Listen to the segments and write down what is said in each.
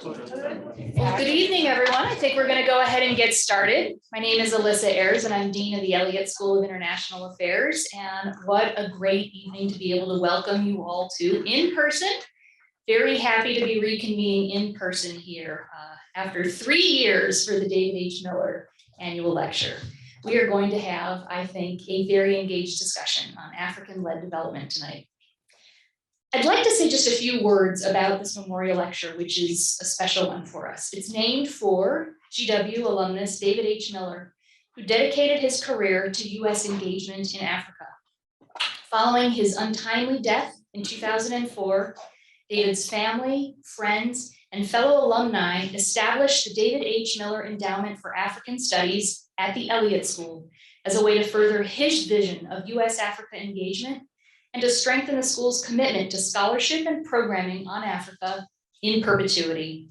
Well, good evening, everyone. I think we're going to go ahead and get started. My name is Alyssa Ayres, and I'm Dean of the Elliott School of International Affairs. And what a great evening to be able to welcome you all to in person. Very happy to be reconvening in person here after 3 years for the David H. Miller Annual Lecture. We are going to have, I think, a very engaged discussion on African-led development tonight. I'd like to say just a few words about this memorial lecture, which is a special one for us. It's named for GW alumnus David H. Miller, who dedicated his career to U.S. engagement in Africa. Following his untimely death in 2004, David's family, friends, and fellow alumni established the David H. Miller Endowment for African Studies at the Elliott School as a way to further his vision of U.S.-Africa engagement and to strengthen the school's commitment to scholarship and programming on Africa in perpetuity.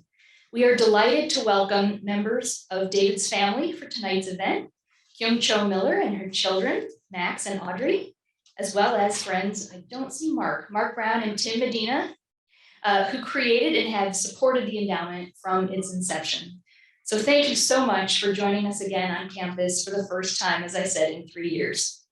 We are delighted to welcome members of David's family for tonight's event, Kyung Cho Miller and her children, Max and Audrey, as well as friends, I don't see Mark Brown and Tim Medina, who created and have supported the endowment from its inception. So thank you so much for joining us again on campus for the first time, as I said, in 3 years.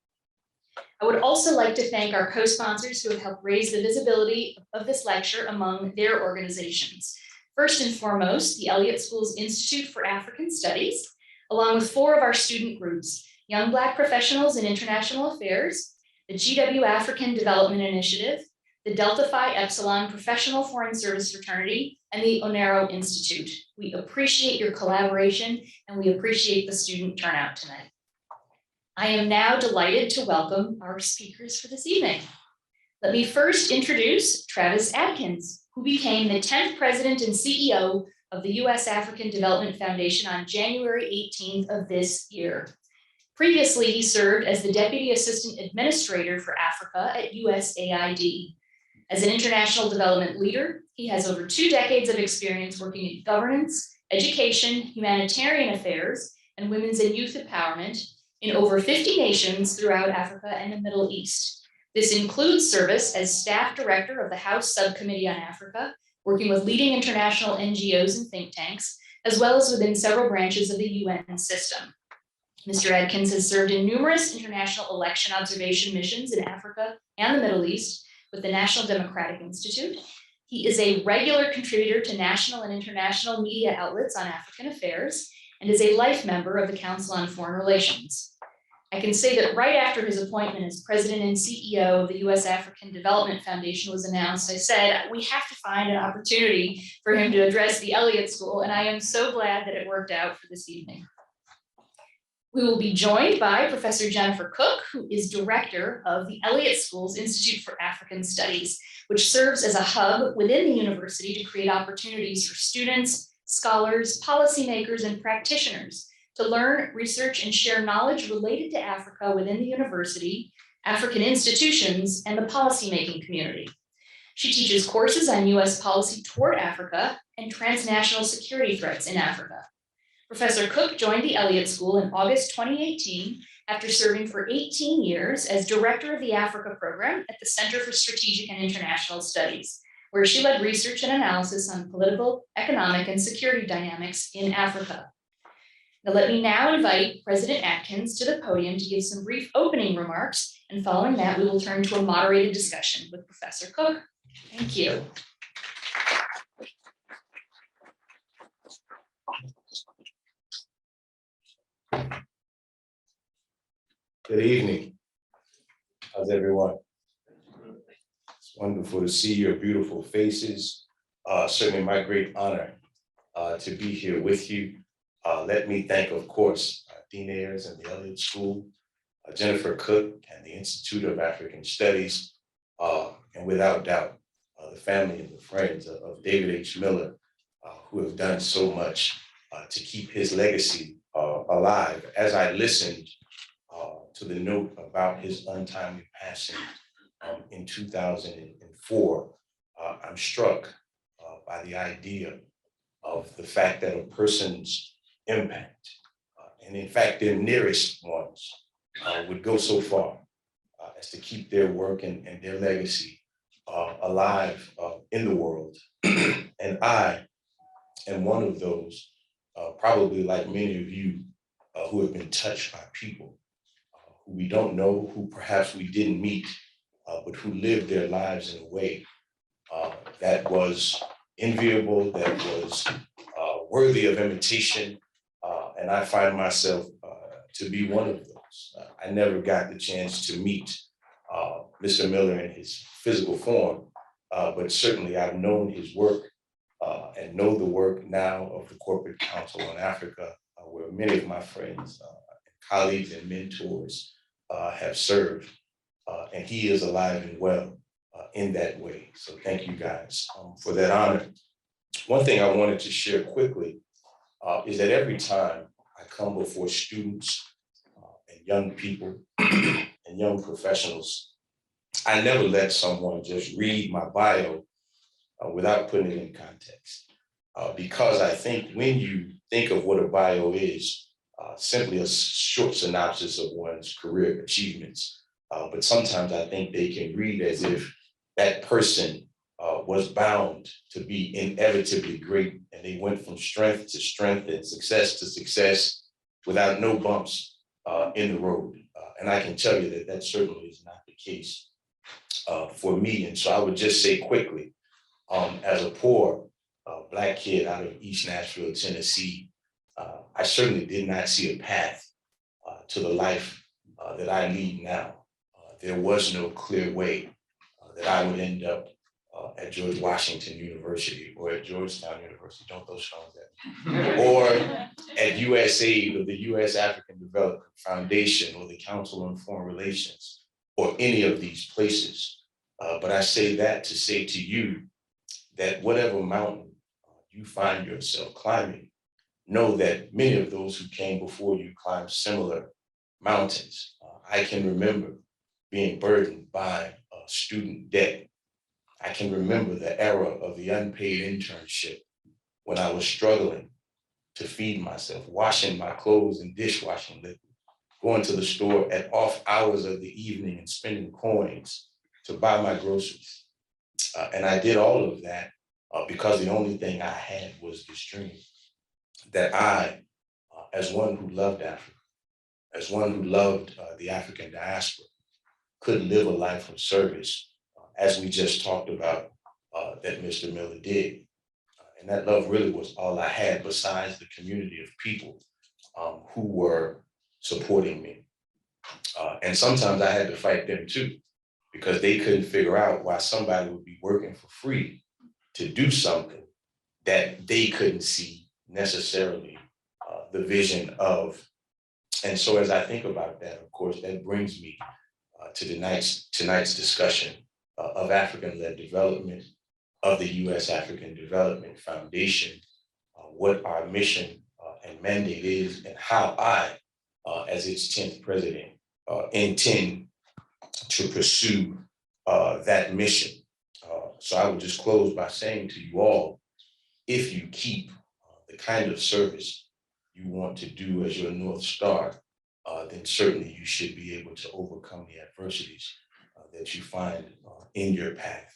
I would also like to thank our co-sponsors who have helped raise the visibility of this lecture among their organizations. First and foremost, the Elliott School's Institute for African Studies, along with 4 of our student groups, Young Black Professionals in International Affairs, the GW African Development Initiative, the Delta Phi Epsilon Professional Foreign Service Fraternity, and the Onero Institute. We appreciate your collaboration and we appreciate the student turnout tonight. I am now delighted to welcome our speakers for this evening. Let me first introduce Travis Adkins, who became the 10th president and CEO of the U.S. African Development Foundation on January 18th of this year. Previously, he served as the Deputy Assistant Administrator for Africa at USAID. As an international development leader, he has over 2 decades of experience working in governance, education, humanitarian affairs, and women's and youth empowerment in over 50 nations throughout Africa and the Middle East. This includes service as staff director of the House Subcommittee on Africa, working with leading international NGOs and think tanks, as well as within several branches of the UN system. Mr. Adkins has served in numerous international election observation missions in Africa and the Middle East with the National Democratic Institute. He is a regular contributor to national and international media outlets on African affairs and is a life member of the Council on Foreign Relations. I can say that right after his appointment as president and CEO of the U.S. African Development Foundation was announced, I said, we have to find an opportunity for him to address the Elliott School, and I am so glad that it worked out for this evening. We will be joined by Professor Jennifer Cooke, who is director of the Elliott School's Institute for African Studies, which serves as a hub within the university to create opportunities for students, scholars, policymakers, and practitioners to learn, research, and share knowledge related to Africa within the university, African institutions, and the policymaking community. She teaches courses on U.S. policy toward Africa and transnational security threats in Africa. Professor Cooke joined the Elliott School in August 2018 after serving for 18 years as director of the Africa program at the Center for Strategic and International Studies, where she led research and analysis on political, economic, and security dynamics in Africa. Now, let me now invite President Atkins to the podium to give some brief opening remarks, and following that, we will turn to a moderated discussion with Professor Cooke. Thank you. Good evening. How's everyone? It's wonderful to see your beautiful faces. Certainly my great honor to be here with you. Let me thank, of course, Dean Ayres and the Elliott School, Jennifer Cooke and the Institute of African Studies, and without doubt, the family and the friends of David H. Miller, who have done so much to keep his legacy alive. As I listened to the note about his untimely passing in 2004, I'm struck by the idea of the fact that a person's impact, and in fact, their nearest ones would go so far as to keep their work and their legacy alive in the world. And I And one of those, probably like many of you who have been touched by people who we don't know, who perhaps we didn't meet, but who lived their lives in a way that was enviable, that was worthy of imitation. And I find myself to be one of those. I never got the chance to meet Mr. Miller in his physical form, but certainly I've known his work and know the work now of the Corporate Council on Africa, where many of my friends, colleagues, and mentors have served. And he is alive and well in that way. So thank you guys for that honor. One thing I wanted to share quickly is that every time I come before students and young people and young professionals, I never let someone just read my bio without putting it in context. Because I think when you think of what a bio is, simply a short synopsis of one's career achievements, but sometimes I think they can read as if that person was bound to be inevitably great, and they went from strength to strength and success to success without no bumps in the road. And I can tell you that that certainly is not the case for me. And so I would just say quickly, as a poor Black kid out of East Nashville, Tennessee, I certainly did not see a path to the life that I lead now. There was no clear way that I would end up at George Washington University or at Georgetown University, don't throw stones at me, or at USAID or the US African Development Foundation or the Council on Foreign Relations or any of these places. But I say that to say to you that whatever mountain you find yourself climbing, know that many of those who came before you climbed similar mountains. I can remember being burdened by student debt. I can remember the era of the unpaid internship when I was struggling to feed myself, washing my clothes in dishwashing liquid, going to the store at off hours of the evening and spending coins to buy my groceries. And I did all of that because the only thing I had was this dream that I, as one who loved Africa, as one who loved the African diaspora, could live a life of service, as we just talked about, that Mr. Miller did. And that love really was all I had besides the community of people who were supporting me. And sometimes I had to fight them too, because they couldn't figure out why somebody would be working for free to do something that they couldn't see necessarily the vision of. And so as I think about that, of course, that brings me to tonight's discussion of African-led development, of the US African Development Foundation, what our mission and mandate is, and how I, as its 10th president, intend to pursue that mission. So I would just close by saying to you all, if you keep the kind of service you want to do as your North Star, then certainly you should be able to overcome the adversities that you find in your path.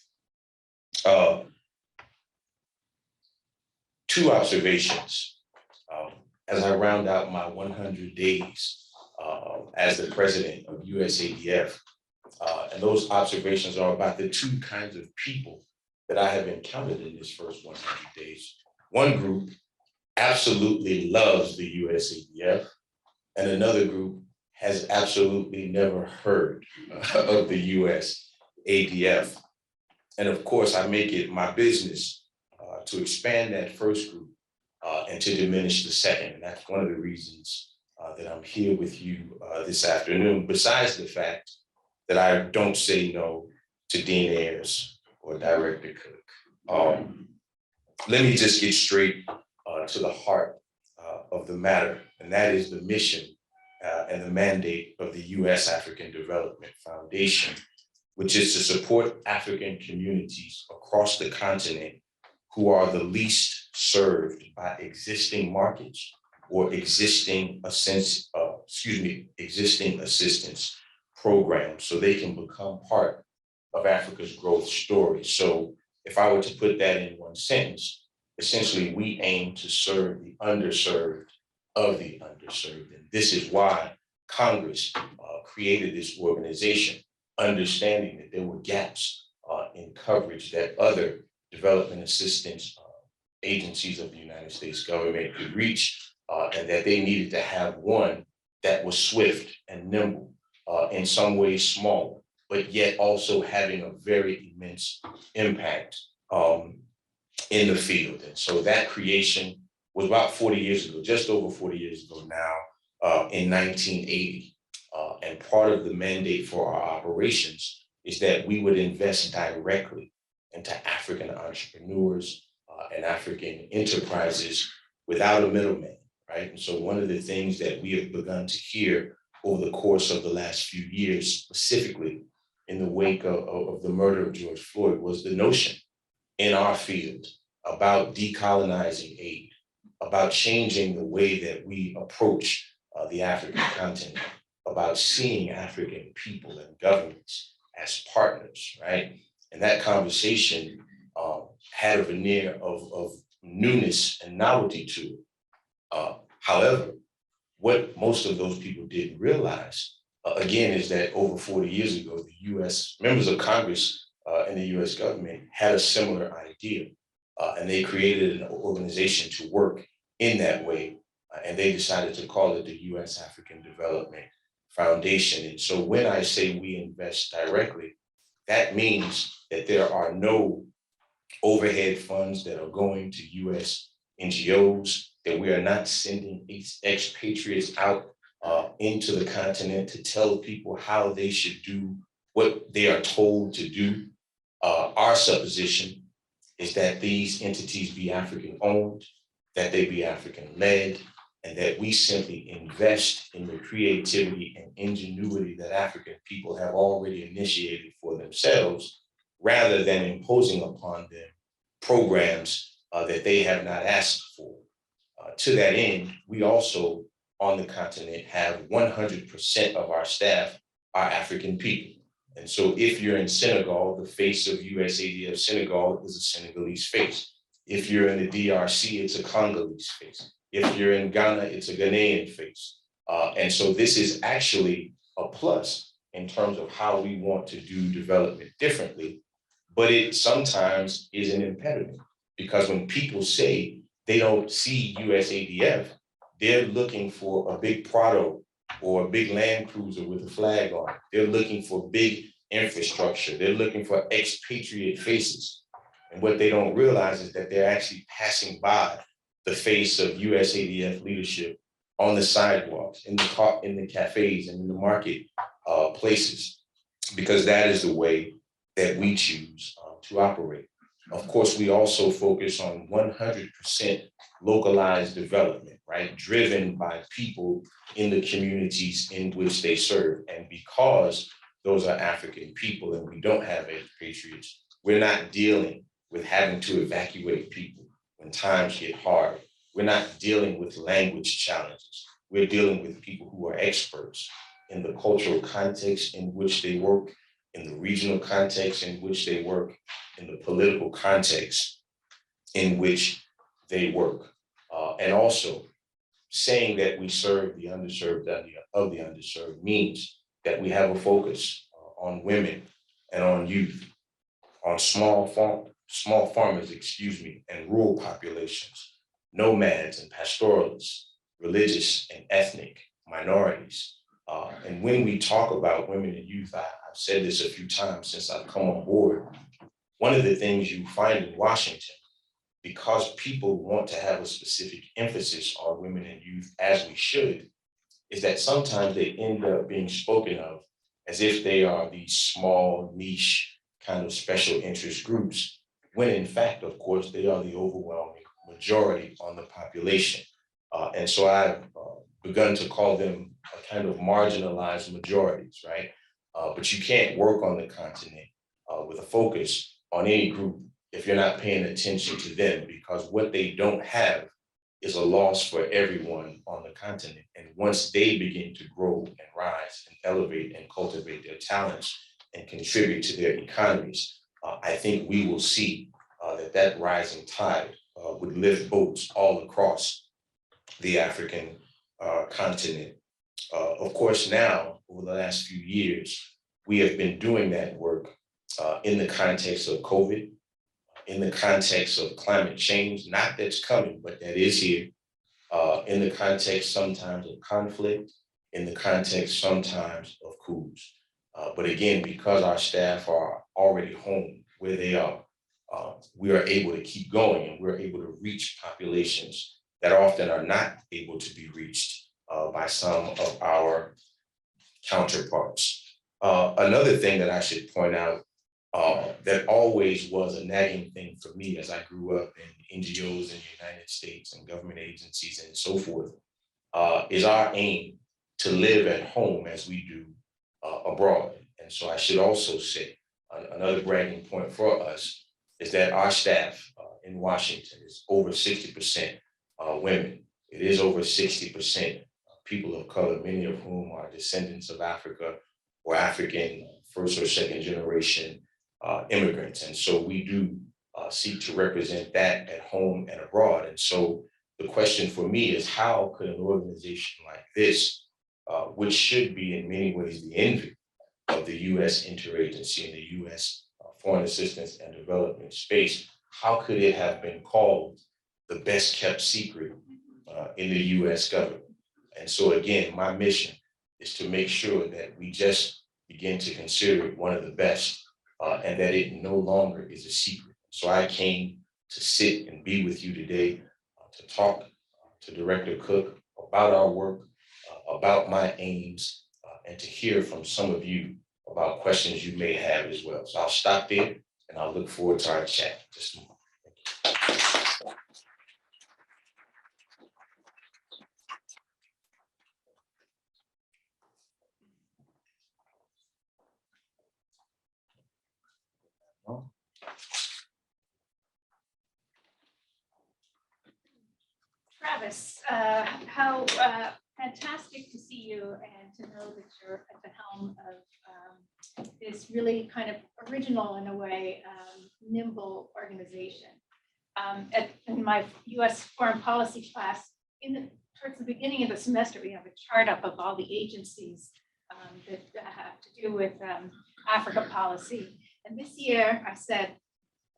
Two observations as I round out my 100 days as the president of USADF. And those observations are about the two kinds of people that I have encountered in this first 100 days. One group absolutely loves the USADF, and another group has absolutely never heard of the USADF. And of course, I make it my business to expand that first group and to diminish the second. And that's one of the reasons that I'm here with you this afternoon, besides the fact that I don't say no to Dean Ayres or Director Cooke. Let me just get straight to the heart of the matter, and that is the mission and the mandate of the US African Development Foundation, which is to support African communities across the continent who are the least served by existing markets or existing assistance programs, so they can become part of Africa's growth story. So if I were to put that in one sentence, essentially we aim to serve the underserved of the underserved. And this is why Congress created this organization, understanding that there were gaps in coverage that other development assistance agencies of the United States government could reach, and that they needed to have one that was swift and nimble, in some ways smaller, but yet also having a very immense impact in the field. And so that creation was about 40 years ago, just over 40 years ago now, in 1980. And part of the mandate for our operations is that we would invest directly into African entrepreneurs and African enterprises without a middleman, right? And so one of the things that we have begun to hear over the course of the last few years, specifically in the wake of the murder of George Floyd, was the notion in our field about decolonizing aid, about changing the way that we approach the African continent, about seeing African people and governments as partners, right? And that conversation had a veneer of newness and novelty to it. However, what most of those people didn't realize, again, is that over 40 years ago, the US, members of Congress and the US government had a similar idea. And they created an organization to work in that way. And they decided to call it the US African Development Foundation. And so when I say we invest directly, that means that there are no overhead funds that are going to US NGOs, that we are not sending expatriates out into the continent to tell people how they should do what they are told to do. Our supposition is that these entities be African owned, that they be African led, and that we simply invest in the creativity and ingenuity that African people have already initiated for themselves, rather than imposing upon them programs that they have not asked for. To that end, we also on the continent have 100% of our staff are African people. And so if you're in Senegal, the face of USADF Senegal is a Senegalese face. If you're in the DRC, it's a Congolese face. If you're in Ghana, it's a Ghanaian face. And so this is actually a plus in terms of how we want to do development differently, but it sometimes is an impediment, because when people say they don't see USADF, they're looking for a big Prado or a big Land Cruiser with a flag on it. They're looking for big infrastructure. They're looking for expatriate faces. And what they don't realize is that they're actually passing by the face of USADF leadership on the sidewalks, in the cafes, and in the market places, because that is the way that we choose to operate. Of course, we also focus on 100% localized development, right? Driven by people in the communities in which they serve. And because those are African people and we don't have expatriates, we're not dealing with having to evacuate people when times get hard. We're not dealing with language challenges. We're dealing with people who are experts in the cultural context in which they work, in the regional context in which they work, in the political context in which they work. And also, saying that we serve the underserved of the underserved means that we have a focus on women and on youth, on small farmers, and rural populations, nomads and pastoralists, religious and ethnic minorities. And when we talk about women and youth, I've said this a few times since I've come on board, one of the things you find in Washington, because people want to have a specific emphasis on women and youth, as we should, is that sometimes they end up being spoken of as if they are these small, niche, kind of special interest groups, when in fact, of course, they are the overwhelming majority on the population. And so I've begun to call them a kind of marginalized majorities, right? But you can't work on the continent with a focus on any group if you're not paying attention to them, because what they don't have is a loss for everyone on the continent. And once they begin to grow and rise and elevate and cultivate their talents and contribute to their economies, I think we will see that rising tide would lift boats all across the African continent. Of course, now, over the last few years, we have been doing that work in the context of COVID, in the context of climate change, not that's coming, but that is here, in the context sometimes of conflict, in the context sometimes of coups. But again, because our staff are already home where they are, we are able to keep going and we're able to reach populations that often are not able to be reached by some of our counterparts. Another thing that I should point out that always was a nagging thing for me as I grew up in NGOs in the United States and government agencies and so forth, is our aim to live at home as we do abroad. And so I should also say another bragging point for us is that our staff in Washington is over 60% women. It is over 60% people of color, many of whom are descendants of Africa or African first or second generation immigrants. And so we do seek to represent that at home and abroad. And so the question for me is, how could an organization like this, which should be in many ways the envy of the US interagency and the US foreign assistance and development space, how could it have been called the best kept secret in the US government? And so again, my mission is to make sure that we just begin to consider it one of the best and that it no longer is a secret. So I came to sit and be with you today to talk to Director Cooke about our work, about my aims, and to hear from some of you about questions you may have as well. So I'll stop there and I'll look forward to our chat. Just a moment. Travis, how fantastic to see you and to know that you're at the helm of this really kind of original, in a way, nimble organization. In my US foreign policy class, towards the beginning of the semester, we have a chart up of all the agencies that have to do with Africa policy. And this year I said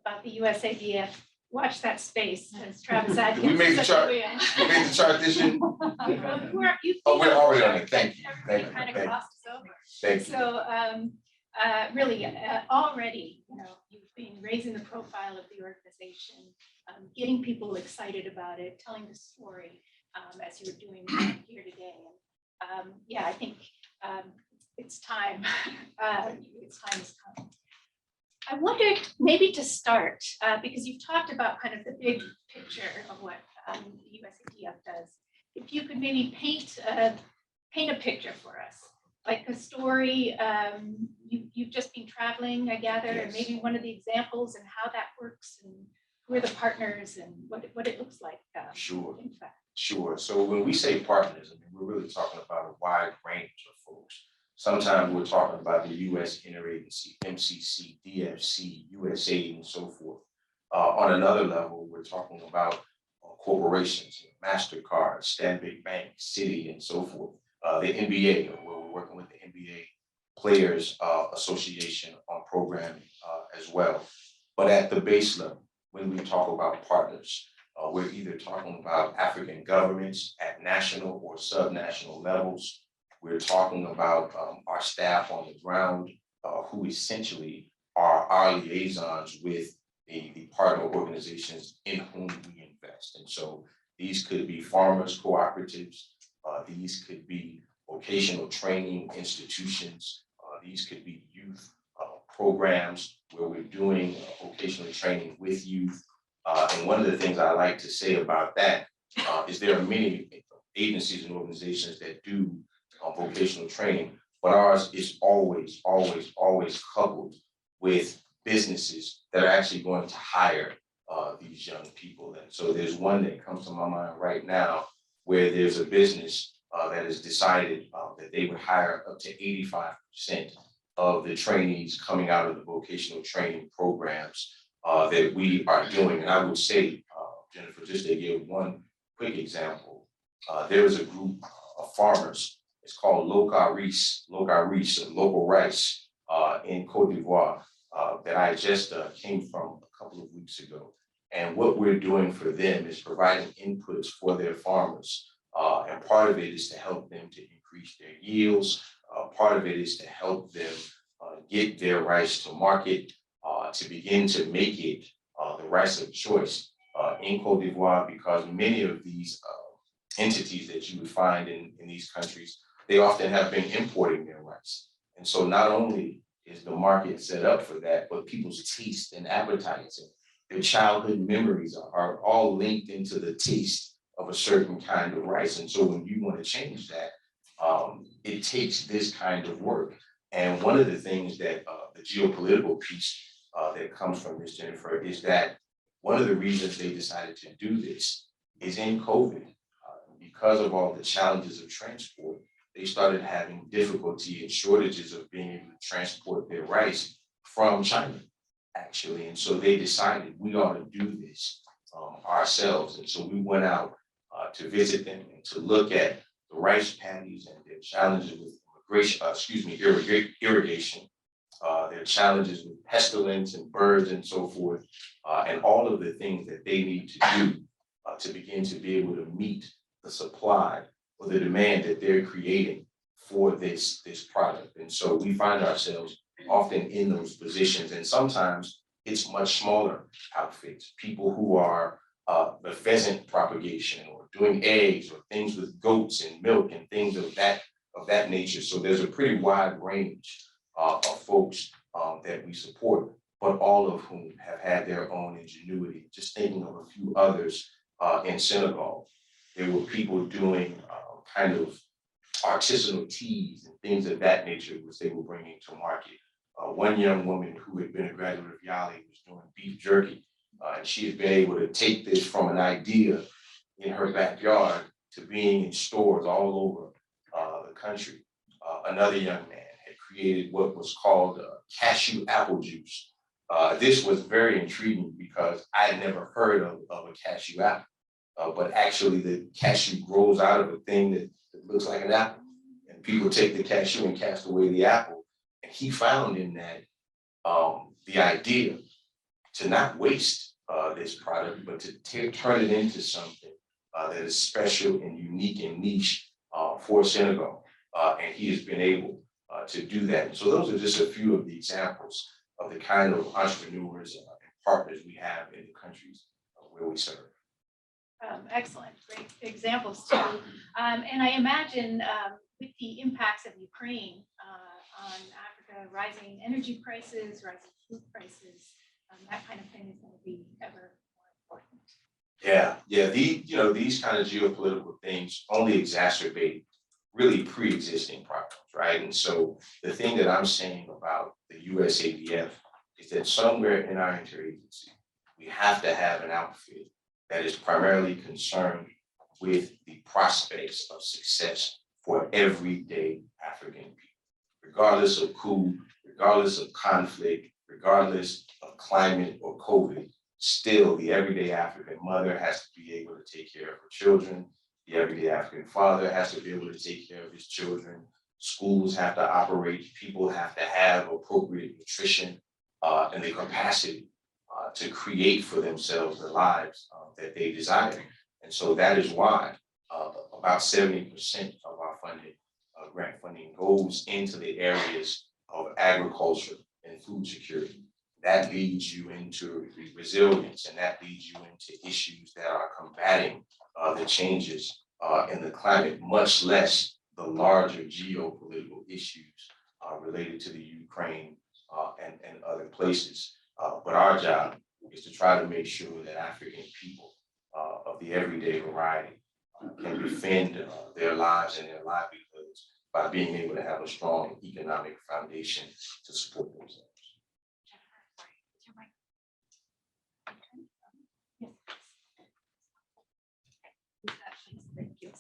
about the USADF, watch that space, as Travis Adkins. We made the chart. We made the chart this year. We're already on it. Thank you. Thank you. Kind of Thank you. crossed us over. Thank you. So really, already, you've been raising the profile of the organization, getting people excited about it, telling the story as you were doing here today. And yeah, I think it's time. Its time has come. I wondered maybe to start, because you've talked about kind of the big picture of what the USADF does. If you could maybe paint a picture for us, like a story. You've just been traveling, I gather, and Yes. maybe one of the examples and how that works and who are the partners and what it looks like. Sure. In fact. Sure. So when we say partners, I mean, we're really talking about a wide range of folks. Sometimes we're talking about the US interagency, MCC, DFC, USAID, and so forth. On another level, we're talking about corporations, MasterCard, Stanbic Bank, Citi, and so forth. The NBA, where we're working with the NBA Players Association on programming as well. But at the base level, when we talk about partners, we're either talking about African governments at national or subnational levels. We're talking about our staff on the ground, who essentially are our liaisons with the partner organizations in whom we invest. And so these could be farmers cooperatives, these could be vocational training institutions, these could be youth programs where we're doing vocational training with youth. And one of the things I like to say about that is there are many agencies and organizations that do vocational training, but ours is always coupled with businesses that are actually going to hire these young people. And so there's one that comes to my mind right now where there's a business that has decided that they would hire up to 85% of the trainees coming out of the vocational training programs that we are doing. And I would say Jennifer, just to give one quick example, there is a group of farmers. It's called Local Rice, local rice, in Cote d'Ivoire, that I just came from a couple of weeks ago. And what we're doing for them is providing inputs for their farmers. And part of it is to help them to increase their yields. Part of it is to help them get their rice to market, to begin to make it the rice of choice in Cote d'Ivoire, because many of these entities that you would find in these countries, they often have been importing their rice. And so not only is the market set up for that, but people's taste and appetites and their childhood memories are all linked into the taste of a certain kind of rice. And so when you want to change that, it takes this kind of work. And one of the things that the geopolitical piece that comes from this, Jennifer, is that one of the reasons they decided to do this is in COVID, because of all the challenges of transport, they started having difficulty and shortages of being able to transport their rice from China, actually. And so they decided we ought to do this ourselves. And so we went out to visit them and to look at the rice paddies and their challenges with irrigation, their challenges with pestilence and birds and so forth, and all of the things that they need to do to begin to be able to meet the supply or the demand that they're creating for this product. And so we find ourselves often in those positions, and sometimes it's much smaller outfits, people who are the pheasant propagation or doing eggs or things with goats and milk and things of that nature. So there's a pretty wide range of folks that we support, but all of whom have had their own ingenuity. Just thinking of a few others in Senegal, there were people doing kind of artisanal teas and things of that nature, which they were bringing to market. One young woman who had been a graduate of Yale was doing beef jerky, and she had been able to take this from an idea in her backyard to being in stores all over the country. Another young man had created what was called cashew apple juice. This was very intriguing because I had never heard of a cashew apple, but actually the cashew grows out of a thing that looks like an apple, and people take the cashew and cast away the apple. And he found in that the idea to not waste this product, but to turn it into something that is special and unique and niche for Senegal. And he has been able to do that. And so those are just a few of the examples of the kind of entrepreneurs and partners we have in the countries where we serve. Excellent, great examples too. And I imagine with the impacts of Ukraine on Africa, rising energy prices, rising food prices, that kind of thing is going to be ever more important. These kind of geopolitical things only exacerbate really pre-existing problems, right? And so the thing that I'm saying about the USADF is that somewhere in our interagency, we have to have an outfit that is primarily concerned with the prospects of success for everyday African people, regardless of coup, regardless of conflict, regardless of climate or COVID. Still, the everyday African mother has to be able to take care of her children. The everyday African father has to be able to take care of his children. Schools have to operate. People have to have appropriate nutrition and the capacity to create for themselves the lives that they desire. And so that is why about 70% of our funding, grant funding, goes into the areas of agriculture and food security. That leads you into resilience, and that leads you into issues that are combating the changes in the climate, much less the larger geopolitical issues related to the Ukraine and other places. But our job is to try to make sure that African people of the everyday variety can defend their lives and their livelihoods by being able to have a strong economic foundation to support themselves. Thank you.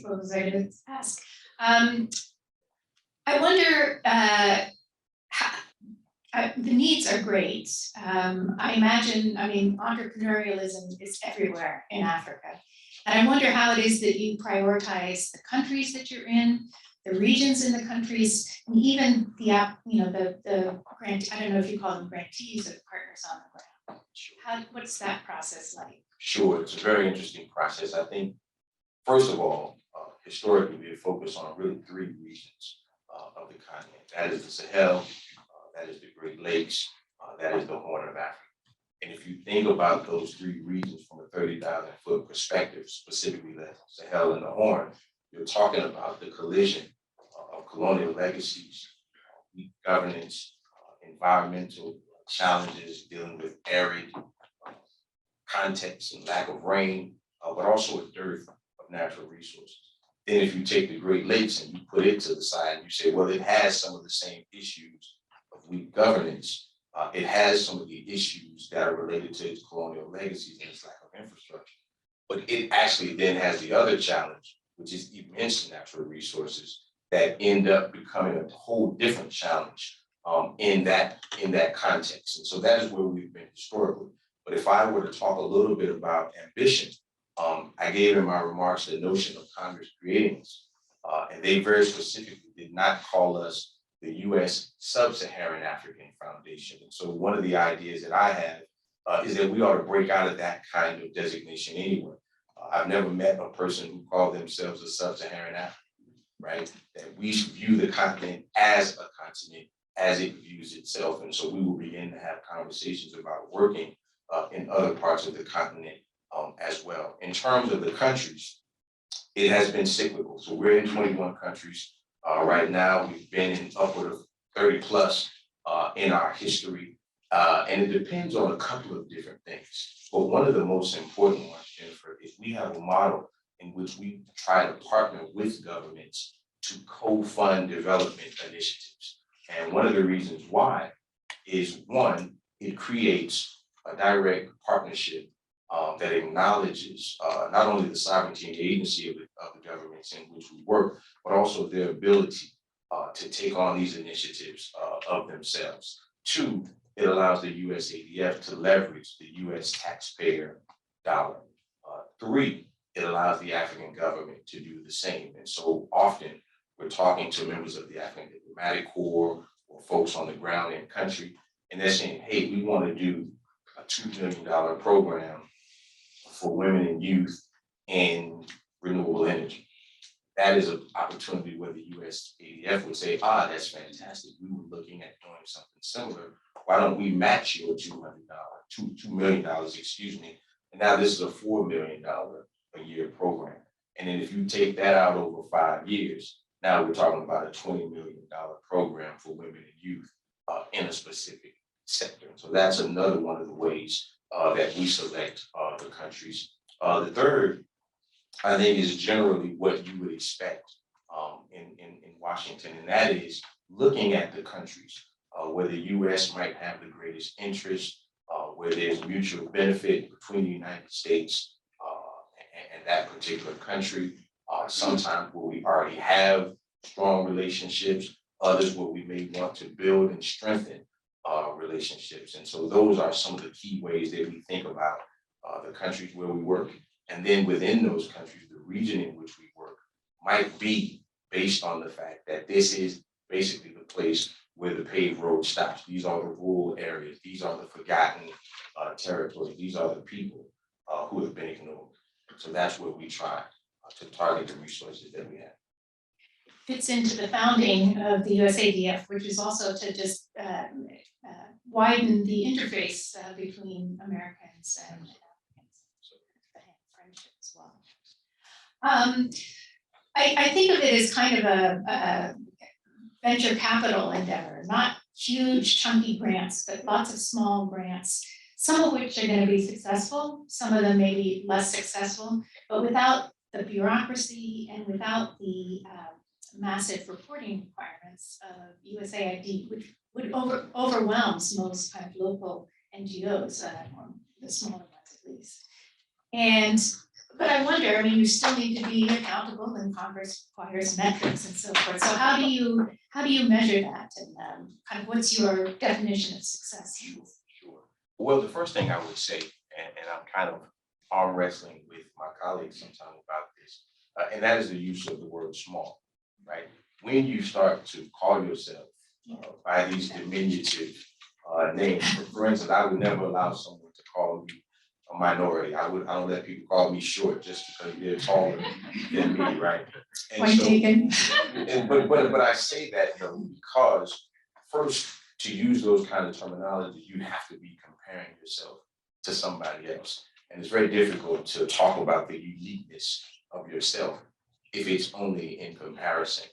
What was I going to ask? I wonder The needs are great. I imagine, I mean, entrepreneurialism is everywhere in Africa. And I wonder how it is that you prioritize the countries that you're in, the regions in the countries, and even the grant, I don't know if you call them grantees or the partners on the ground. What's that process like? Sure, it's a very interesting process. I think, first of all, historically, we have focused on really three regions of the continent. That is the Sahel, that is the Great Lakes, that is the Horn of Africa. And if you think about those three regions from a 30,000-foot perspective, specifically the Sahel and the Horn, you're talking about the collision of colonial legacies, weak governance, environmental challenges dealing with arid context and lack of rain, but also a dearth of natural resources. Then if you take the Great Lakes and you put it to the side and you say, well, it has some of the same issues of weak governance, it has some of the issues that are related to its colonial legacies and its lack of infrastructure. But it actually then has the other challenge, which is immense natural resources that end up becoming a whole different challenge in that context. And so that is where we've been historically. But if I were to talk a little bit about ambition, I gave in my remarks the notion of Congress creating us, and they very specifically did not call us the U.S. Sub-Saharan African Foundation. And so one of the ideas that I have is that we ought to break out of that kind of designation anyway. I've never met a person who called themselves a Sub-Saharan African, right? That we should view the continent as a continent, as it views itself. And so we will begin to have conversations about working in other parts of the continent as well. In terms of the countries, it has been cyclical. So we're in 21 countries. Right now, we've been in upward of 30 plus in our history. And it depends on a couple of different things. But one of the most important ones, Jennifer, is we have a model in which we try to partner with governments to co-fund development initiatives. And one of the reasons why is, one, it creates a direct partnership that acknowledges not only the sovereignty and agency of the governments in which we work, but also their ability to take on these initiatives of themselves. Two, it allows the USADF to leverage the US taxpayer dollar. Three, it allows the African government to do the same. And so often we're talking to members of the African Diplomatic Corps or folks on the ground in country, and they're saying, hey, we want to do a $2 million program for women and youth in renewable energy. That is an opportunity where the USADF would say, that's fantastic. We were looking at doing something similar. Why don't we match your $2 million, excuse me. And now this is a $4 million a year program. And then if you take that out over 5 years, now we're talking about a $20 million program for women and youth in a specific sector. So that's another one of the ways that we select the countries. The third, I think, is generally what you would expect in Washington, and that is looking at the countries where the US might have the greatest interest, where there's mutual benefit between the United States and that particular country, sometimes where we already have strong relationships, others where we may want to build and strengthen relationships. And so those are some of the key ways that we think about the countries where we work. And then within those countries, the region in which we work might be based on the fact that this is basically the place where the paved road stops. These are the rural areas. These are the forgotten territories. These are the people who have been ignored. So that's where we try to target the resources that we have. Fits into the founding of the USADF, which is also to just widen the interface between Americans and Africans, friendship as well. I think of it as kind of a venture capital endeavor, not huge chunky grants, but lots of small grants, some of which are going to be successful, some of them may be less successful, but without the bureaucracy and without the massive reporting requirements of USAID, which would overwhelm most kind of local NGOs, or the smaller ones at least. And But I wonder, I mean, you still need to be accountable and Congress requires metrics and so forth. So how do you measure that? And kind of what's your definition of success? Sure. Well, the first thing I would say, and I'm kind of arm wrestling with my colleagues sometimes about this, and that is the use of the word small, right? When you start to call yourself by these diminutive names, for instance, I would never allow someone to call me a minority. I don't let people call me short just because they're taller than me, right? And Point taken. But I say that because first, to use those kind of terminology, you have to be comparing yourself to somebody else. And it's very difficult to talk about the uniqueness of yourself if it's only in comparison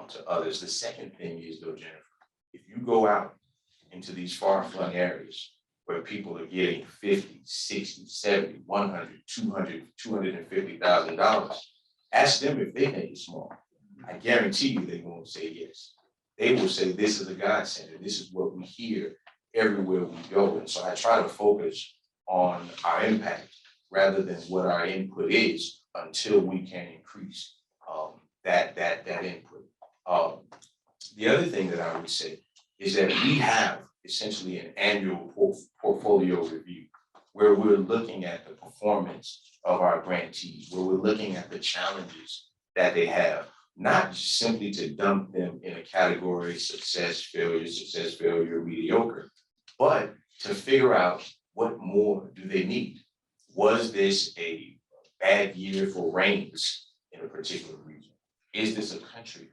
to others. The second thing is though, Jennifer, if you go out into these far-flung areas where people are getting 50, 60, 70, 100, 200, $250,000, ask them if they think it's small. I guarantee you they won't say yes. They will say this is a godsend, and this is what we hear everywhere we go. And so I try to focus on our impact rather than what our input is until we can increase that input. The other thing that I would say is that we have essentially an annual portfolio review where we're looking at the performance of our grantees, where we're looking at the challenges that they have, not simply to dump them in a category success, failure, mediocre, but to figure out what more do they need. Was this a bad year for rains in a particular region? Is this a country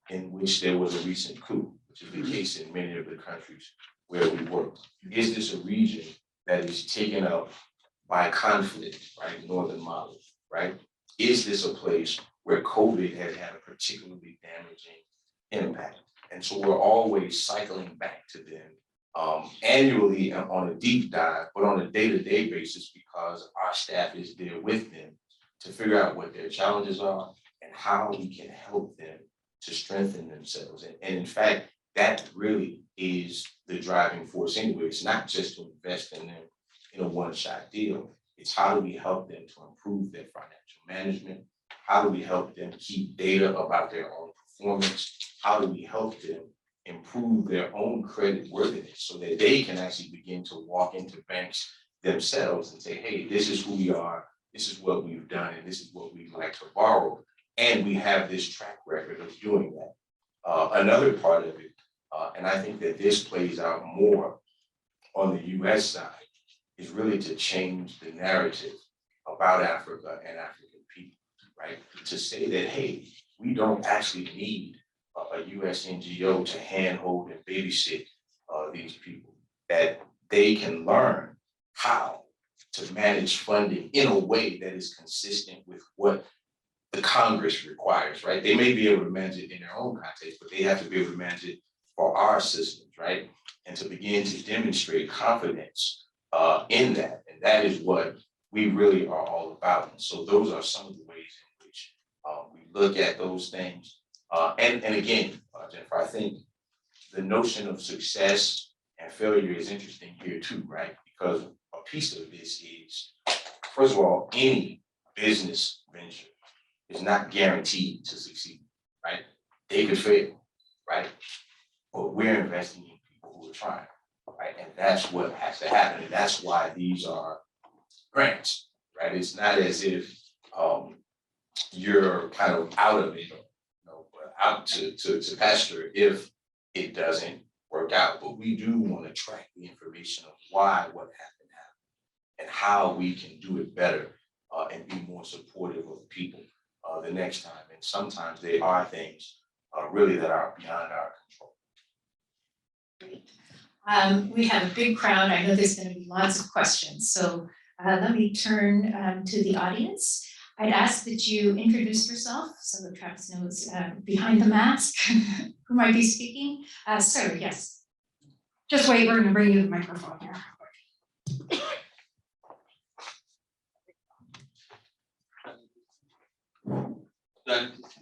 in which there was a recent coup, which is the case in many of the countries where we work? Is this a region that is taken up by conflict, right? Northern Mali, right? Is this a place where COVID has had a particularly damaging impact? And so we're always cycling back to them annually on a deep dive, but on a day-to-day basis because our staff is there with them to figure out what their challenges are and how we can help them to strengthen themselves. And in fact, that really is the driving force anyway. It's not just to invest in them in a one-shot deal. It's how do we help them to improve their financial management? How do we help them keep data about their own performance? How do we help them improve their own credit worthiness so that they can actually begin to walk into banks themselves and say, hey, this is who we are, this is what we've done, and this is what we'd like to borrow. And we have this track record of doing that. Another part of it, and I think that this plays out more on the US side, is really to change the narrative about Africa and African people, right? To say that, hey, we don't actually need a US NGO to handhold and babysit these people, that they can learn how to manage funding in a way that is consistent with what the Congress requires, right? They may be able to manage it in their own context, but they have to be able to manage it for our systems, right? And to begin to demonstrate confidence in that. And that is what we really are all about. And so those are some of the ways in which we look at those things. And again, Jennifer, I think the notion of success and failure is interesting here too, right? Because a piece of this is, first of all, any business venture is not guaranteed to succeed, right? They could fail, right? But we're investing in people who are trying, right? And that's what has to happen. And that's why these are grants, right? It's not as if you're kind of out of it, out to pasture if it doesn't work out. But we do want to track the information of why what happened and how we can do it better and be more supportive of people the next time. And sometimes there are things really that are beyond our control. Great. We have a big crowd. I know there's going to be lots of questions. So let me turn to the audience. I'd ask that you introduce yourself so that Travis knows behind the mask who might be speaking. Sir, yes. Just wait, we're going to bring you the microphone here.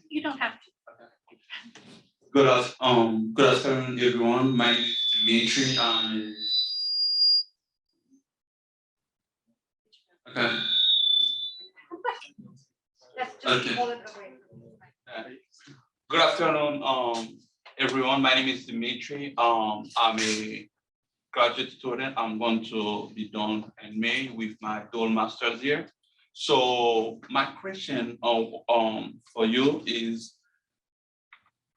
You don't have to. Good afternoon, everyone. My name is Dimitri. Okay. Okay. Good afternoon, everyone. My name is Dimitri. I'm a graduate student. I'm going to be done in May with my dual master's here. So my question for you is,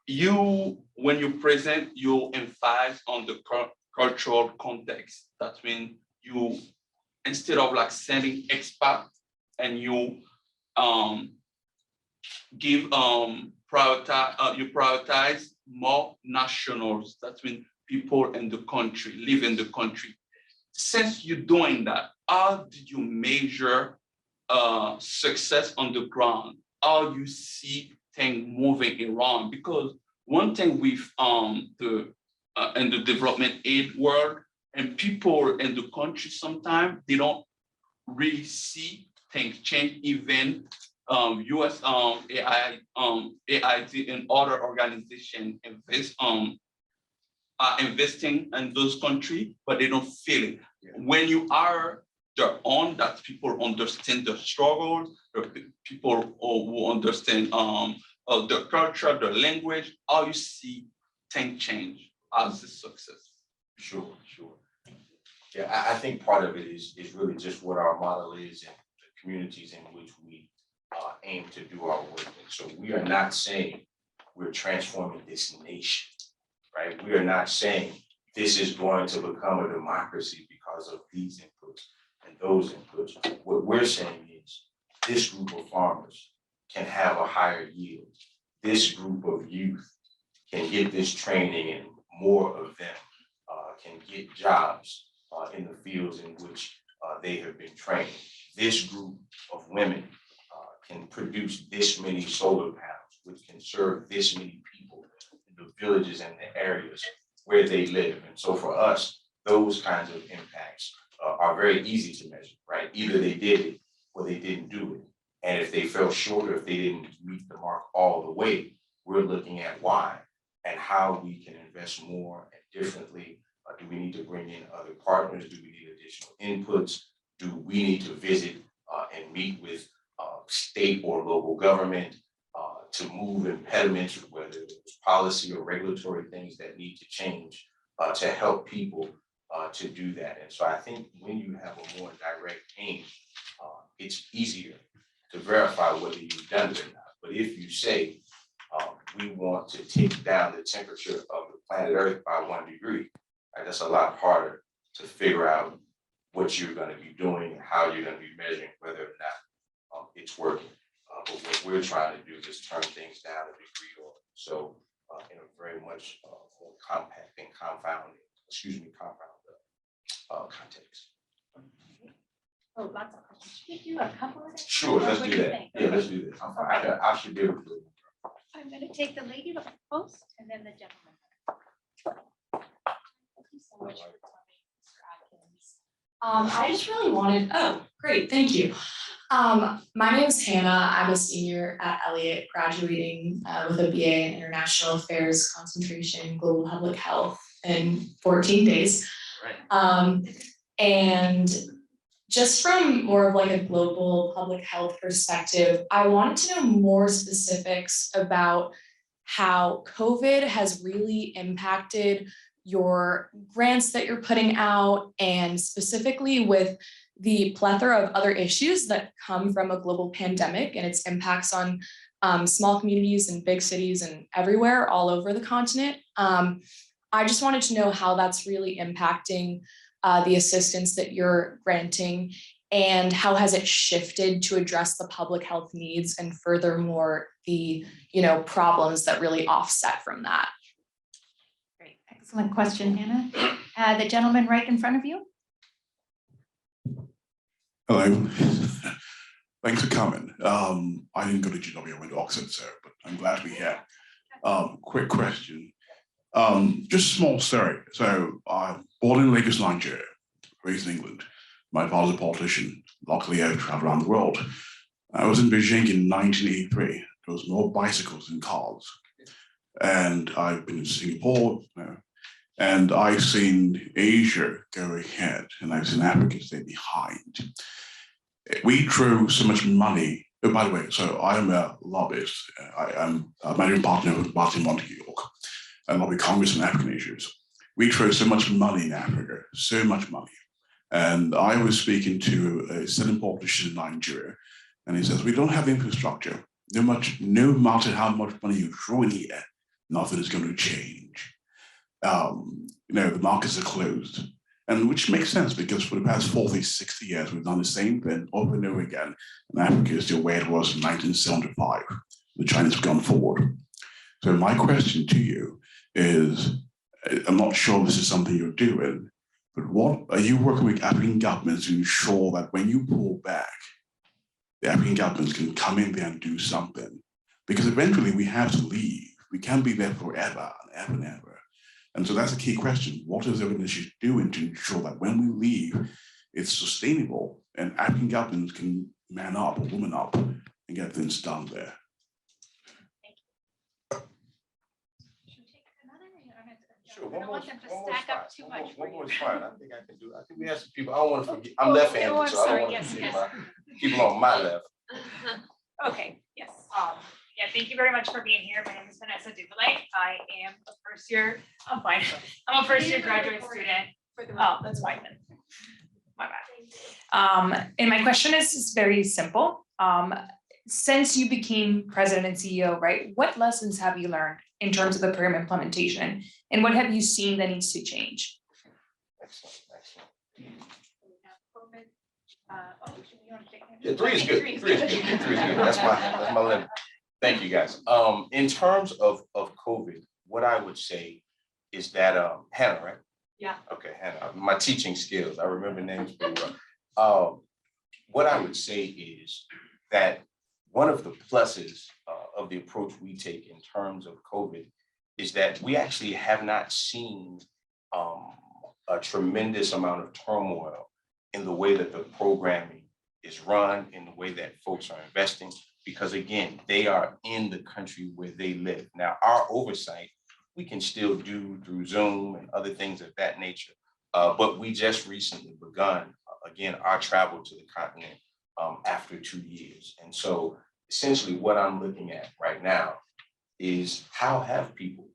when you present, you emphasize on the cultural context. That means you, instead of like sending expats, and you prioritize more nationals. That means people in the country, live in the country. Since you're doing that, how did you measure success on the ground? How you see things moving around? Because one thing with in the development aid world, and people in the country sometimes they don't really see things change. Even US AID and other organizations are investing in those countries, but they don't feel it. Yeah. When you are their own, that people understand the struggles, people who understand the culture, the language, how you see things change as a success. Sure. Yeah, I think part of it is really just what our model is and the communities in which we aim to do our work. And so we are not saying we're transforming this nation, right? We are not saying this is going to become a democracy because of these inputs and those inputs. What we're saying is this group of farmers can have a higher yield. This group of youth can get this training, and more of them can get jobs in the fields in which they have been trained. This group of women can produce this many solar panels, which can serve this many people in the villages and the areas where they live. And so for us, those kinds of impacts are very easy to measure, right? Either they did it or they didn't do it. And if they fell short or if they didn't meet the mark all the way, we're looking at why and how we can invest more and differently. Do we need to bring in other partners? Do we need additional inputs? Do we need to visit and meet with state or local government to move impediments, whether it's policy or regulatory things that need to change to help people to do that? And so I think when you have a more direct aim, it's easier to verify whether you've done it or not. But if you say we want to take down the temperature of the planet Earth by 1 degree, right, that's a lot harder to figure out what you're going to be doing and how you're going to be measuring whether or not it's working. But what we're trying to do is turn things down a degree or so in a very much more compact and compound context. Oh, lots of questions. Should we do a couple of them? Sure, let's What do you that. think? Yeah, let's do that. I should be able to do it. I'm going to take the lady first and then the gentleman. Thank you so much for coming, Mr. Atkins. I just really wanted, oh, great, thank you. My name is Hannah. I'm a senior at Elliott, graduating with a BA in International Affairs concentration in Global Public Health in 14 days. Right. And just from more of like a global public health perspective, I wanted to know more specifics about how COVID has really impacted your grants that you're putting out, and specifically with the plethora of other issues that come from a global pandemic and its impacts on small communities and big cities and everywhere all over the continent. I just wanted to know how that's really impacting the assistance that you're granting, and how has it shifted to address the public health needs and furthermore the problems that really offset from that. Great, excellent question, Hannah. The gentleman right in front of you. Hello. Thanks for coming. I didn't go to GW, I went to Oxford, so, but I'm glad to be here. Quick question. Just a small story. So I'm born in Lagos, Nigeria, raised in England. My father's a politician. Luckily, I've traveled around the world. I was in Beijing in 1983. There was more bicycles than cars. And I've been in Singapore, and I've seen Asia go ahead, and I've seen Africa stay behind. We throw so much money Oh, by the way, so I am a lobbyist. I am a managing partner with Martin Montague York. I lobby Congress on African issues. We throw so much money in Africa, so much money. And I was speaking to a Senate politician in Nigeria, and he says, we don't have the infrastructure. No matter how much money you throw in here, nothing is going to change. The markets are closed. And which makes sense because for the past 40, 60 years, we've done the same thing over and over again. And Africa is still where it was in 1975. The Chinese have gone forward. So my question to you is, I'm not sure this is something you're doing, but what are you working with African governments to ensure that when you pull back, the African governments can come in there and do something? Because eventually we have to leave. We can't be there forever and ever and ever. And so that's a key question. What is the organization doing to ensure that when we leave, it's sustainable and African governments can man up or woman up and get things done there? Should we take another? Sure, I don't want them to stack up too much for One you. more is fine. I think I can do it. I think we have some people, I don't want to forget, I'm left-handed, I'm so I sorry, don't want yes, to yes. forget people on my left. Okay, yes. Yeah, thank you very much for being here. My name is Vanessa Duvalay. I am a first year, I'm fine. I'm a first year graduate student. For the Oh, that's fine then. My bad. And my question is very simple. Since you became president and CEO, right, what lessons have you learned in terms of the program implementation? And what have you seen that needs to change? Excellent, excellent. You want to take? Yeah, three is Okay, good. three is Three is good. good. Three is good. That's my limit. Thank you, guys. In terms of COVID, what I would say is that Hannah, right? Yeah. Okay, Hannah. My teaching skills, I remember names pretty well. What I would say is that one of the pluses of the approach we take in terms of COVID is that we actually have not seen a tremendous amount of turmoil in the way that the programming is run, in the way that folks are investing, because again, they are in the country where they live. Now, our oversight, we can still do through Zoom and other things of that nature, but we just recently begun, again, our travel to the continent after 2 years. And so essentially what I'm looking at right now is how have people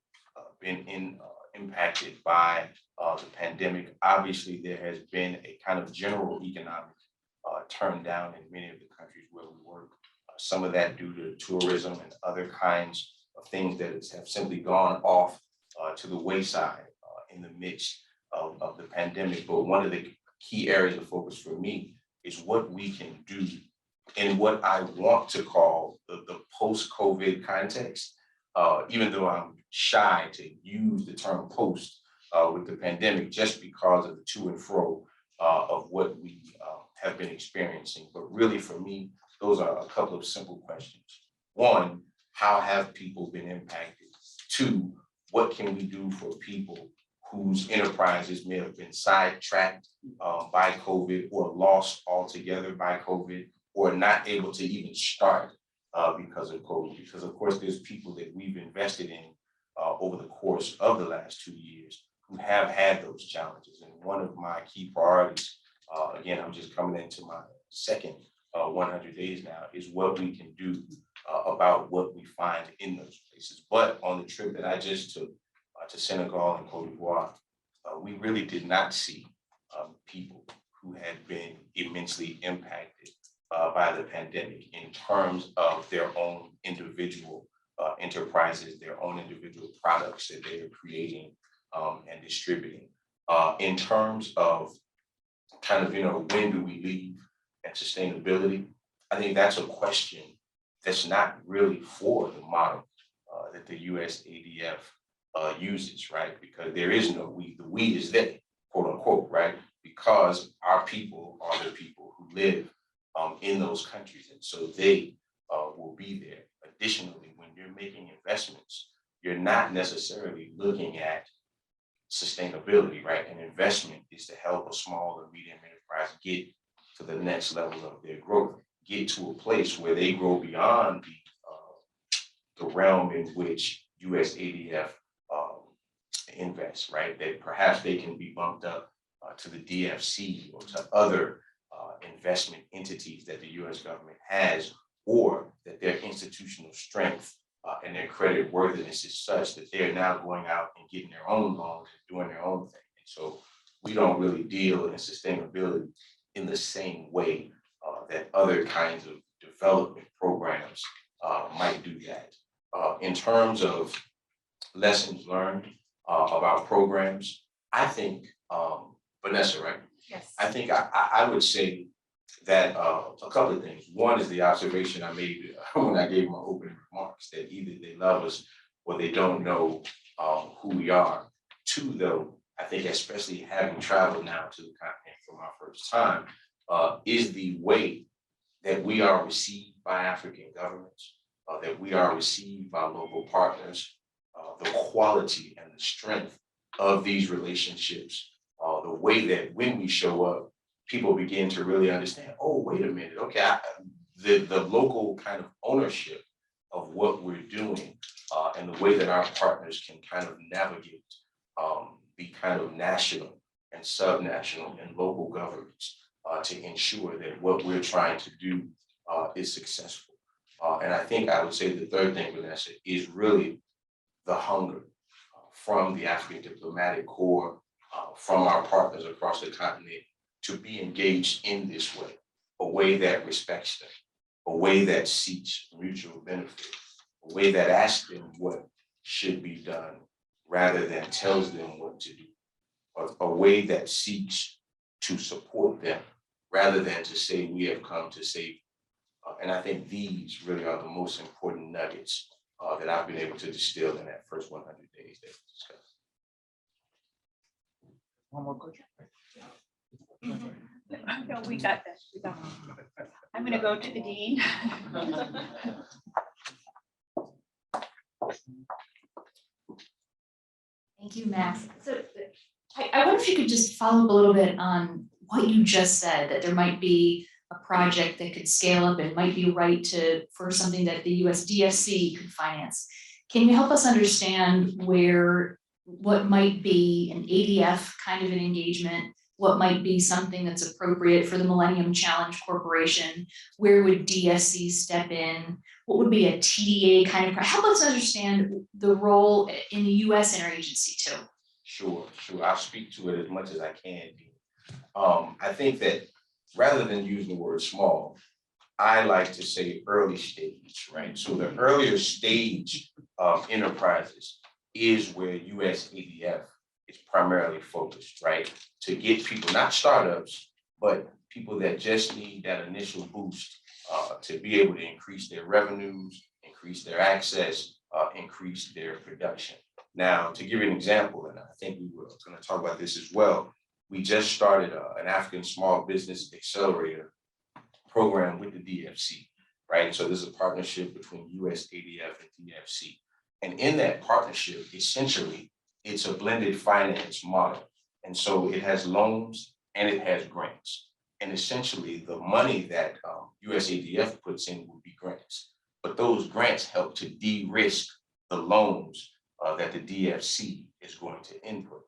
been impacted by the pandemic. Obviously, there has been a kind of general economic turn down in many of the countries where we work. Some of that due to tourism and other kinds of things that have simply gone off to the wayside in the midst of the pandemic. But one of the key areas of focus for me is what we can do in what I want to call the post-COVID context, even though I'm shy to use the term post with the pandemic, just because of the to and fro of what we have been experiencing. But really for me, those are a couple of simple questions. One, how have people been impacted? Two, what can we do for people whose enterprises may have been sidetracked by COVID or lost altogether by COVID or not able to even start because of COVID? Because of course, there's people that we've invested in over the course of the last 2 years who have had those challenges. And one of my key priorities, again, I'm just coming into my second 100 days now, is what we can do about what we find in those places. But on the trip that I just took to Senegal and Cote d'Ivoire, we really did not see people who had been immensely impacted by the pandemic in terms of their own individual enterprises, their own individual products that they are creating and distributing. In terms of kind of, when do we leave and sustainability, I think that's a question that's not really for the model that the USADF uses, right? Because there is no we, the we is there, quote unquote, right? Because our people are the people who live in those countries. And so they will be there. Additionally, when you're making investments, you're not necessarily looking at sustainability, right? An investment is to help a small or medium enterprise get to the next level of their growth, get to a place where they grow beyond the realm in which USADF invests, right? That perhaps they can be bumped up to the DFC or to other investment entities that the US government has, or that their institutional strength and their credit worthiness is such that they're now going out and getting their own loans and doing their own thing. And so we don't really deal in sustainability in the same way that other kinds of development programs might do that. In terms of lessons learned about programs, I think, Vanessa, right? Yes. I think I would say that a couple of things. One is the observation I made when I gave my opening remarks, that either they love us or they don't know who we are. Two, though, I think especially having traveled now to the continent for my first time, is the way that we are received by African governments, that we are received by local partners, the quality and the strength of these relationships, the way that when we show up, people begin to really understand, oh, wait a minute, okay, the local kind of ownership of what we're doing and the way that our partners can kind of navigate the kind of national and subnational and local governments to ensure that what we're trying to do is successful. And I think I would say the third thing, Vanessa, is really the hunger from the African diplomatic corps, from our partners across the continent, to be engaged in this way, a way that respects them, a way that seeks mutual benefit, a way that asks them what should be done rather than tells them what to do, a way that seeks to support them rather than to say we have come to save. And I think these really are the most important nuggets that I've been able to distill in that first 100 days that we discussed. One more question. No, we got this. We got this. I'm going to go to the dean. Thank you, Max. So I wonder if you could just follow up a little bit on what you just said, that there might be a project that could scale up and might be right for something that the USDFC could finance. Can you help us understand what might be an ADF kind of an engagement? What might be something that's appropriate for the Millennium Challenge Corporation? Where would DSC step in? What would be a TDA kind of, help us understand the role in the US interagency too. Sure. I'll speak to it as much as I can. I think that rather than use the word small, I like to say early stage, right? So the earlier stage of enterprises is where USADF is primarily focused, right? To get people, not startups, but people that just need that initial boost to be able to increase their revenues, increase their access, increase their production. Now, to give you an example, and I think we were going to talk about this as well, we just started an African Small Business Accelerator program with the DFC, right? So this is a partnership between USADF and DFC. And in that partnership, essentially, it's a blended finance model. And so it has loans and it has grants. And essentially, the money that USADF puts in will be grants. But those grants help to de-risk the loans that the DFC is going to input.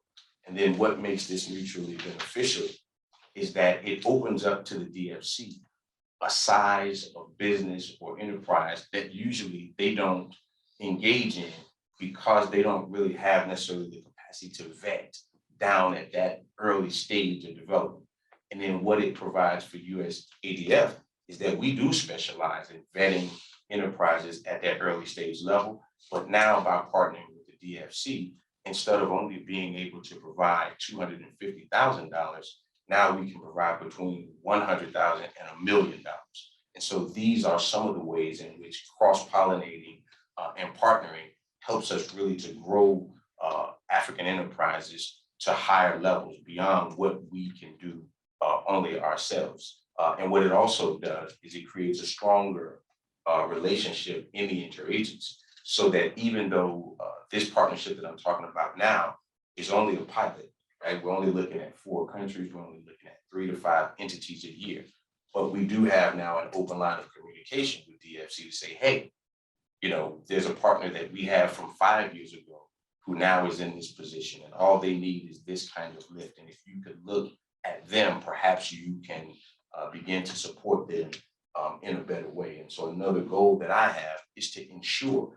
And then what makes this mutually beneficial is that it opens up to the DFC a size of business or enterprise that usually they don't engage in because they don't really have necessarily the capacity to vet down at that early stage of development. And then what it provides for USADF is that we do specialize in vetting enterprises at that early stage level. But now by partnering with the DFC, instead of only being able to provide $250,000, now we can provide between $100,000 and $1 million. And so these are some of the ways in which cross-pollinating and partnering helps us really to grow African enterprises to higher levels beyond what we can do only ourselves. And what it also does is it creates a stronger relationship in the interagency, so that even though this partnership that I'm talking about now is only a pilot, right? We're only looking at 4 countries, we're only looking at 3 to 5 entities a year. But we do have now an open line of communication with DFC to say, hey, you know, there's a partner that we have from 5 years ago who now is in this position, and all they need is this kind of lift. And if you could look at them, perhaps you can begin to support them in a better way. And so another goal that I have is to ensure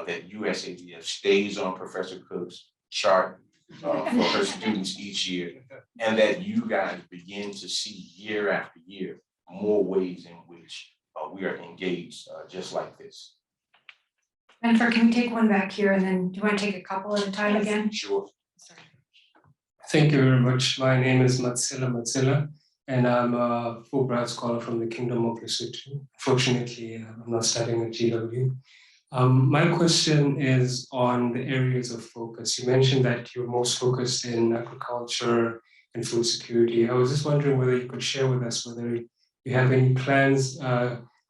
that USADF stays on Professor Cooke's chart for her students each year, and that you guys begin to see year after year more ways in which we are engaged just like this. Jennifer, can we take one back here and then do you want to take a couple at a time again? Sure. Sorry. Thank you very much. My name is Matsila, and I'm a Fulbright scholar from the Kingdom of Lesotho. Unfortunately, I'm not studying at GW. My question is on the areas of focus. You mentioned that you're most focused in agriculture and food security. I was just wondering whether you could share with us whether you have any plans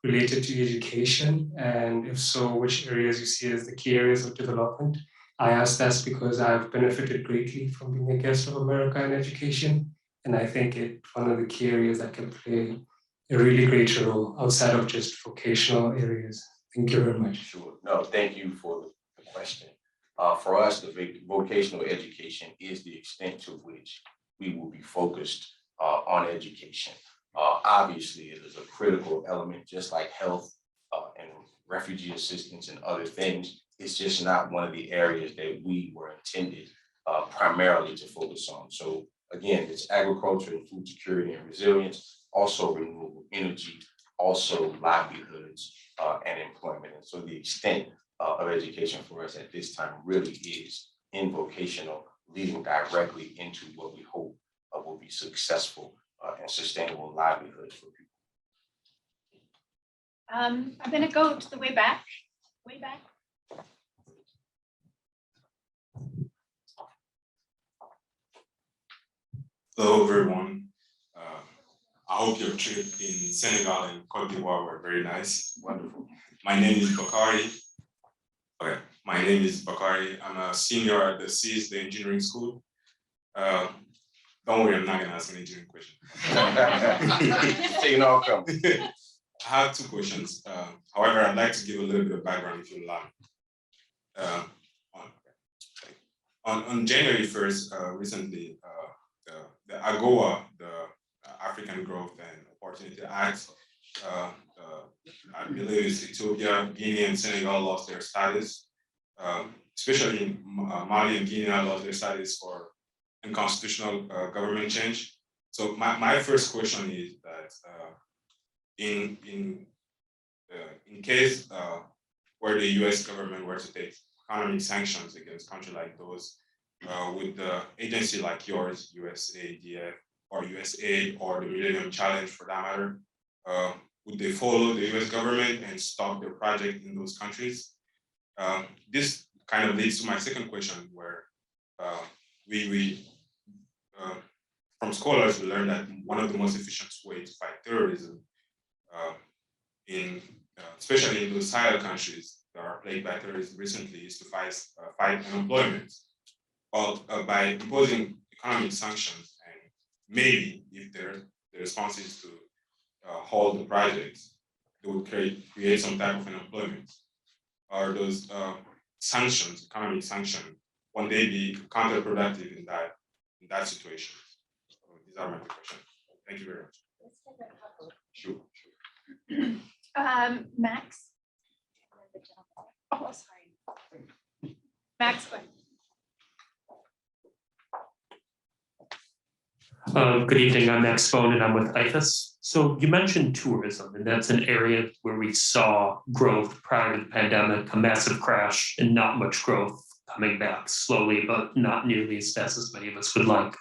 related to education, and if so, which areas you see as the key areas of development. I ask that because I've benefited greatly from being a guest of America in education, and I think it's one of the key areas that can play a really great role outside of just vocational areas. Thank you very much. Sure. No, thank you for the question. For us, the vocational education is the extent to which we will be focused on education. Obviously, it is a critical element, just like health and refugee assistance and other things. It's just not one of the areas that we were intended primarily to focus on. So again, it's agriculture and food security and resilience, also renewable energy, also livelihoods and employment. And so the extent of education for us at this time really is in vocational, leading directly into what we hope will be successful and sustainable livelihoods for people. I'm going to go to the way back. Hello, everyone. I hope your trip in Senegal and Cote d'Ivoire were very nice. Wonderful. My name is Bakari. Okay, my name is Bakari. I'm a senior at the CIS, the engineering school. Don't worry, I'm not going to ask an engineering question. Taking all come. I have two questions. However, I'd like to give a little bit of background if you allow. On January 1st, recently, the AGOA, the African Growth and Opportunity Act, I believe it's Ethiopia, Guinea, and Senegal lost their status. Especially in Mali and Guinea lost their status for unconstitutional government change. So my first question is that in case where the US government were to take economic sanctions against countries like those, with the agency like yours, USADF or USAID or the Millennium Challenge for that matter, would they follow the US government and stop their project in those countries? This kind of leads to my second question, where from scholars, we learned that one of the most efficient ways to fight terrorism, especially in those Sahel countries that are plagued by terrorism recently, is to fight unemployment. Well, by imposing economic sanctions, and maybe if the response is to hold the projects, they would create some type of unemployment. Are those sanctions, economic sanctions, one day be counterproductive in that situation? So these are my two questions. Thank you very much. Sure. Max. Oh, sorry. Max, go ahead. Good evening, I'm Max Bone and I'm with IFAS. So you mentioned tourism, and that's an area where we saw growth prior to the pandemic, a massive crash and not much growth, coming back slowly, but not nearly as fast as many of us would like.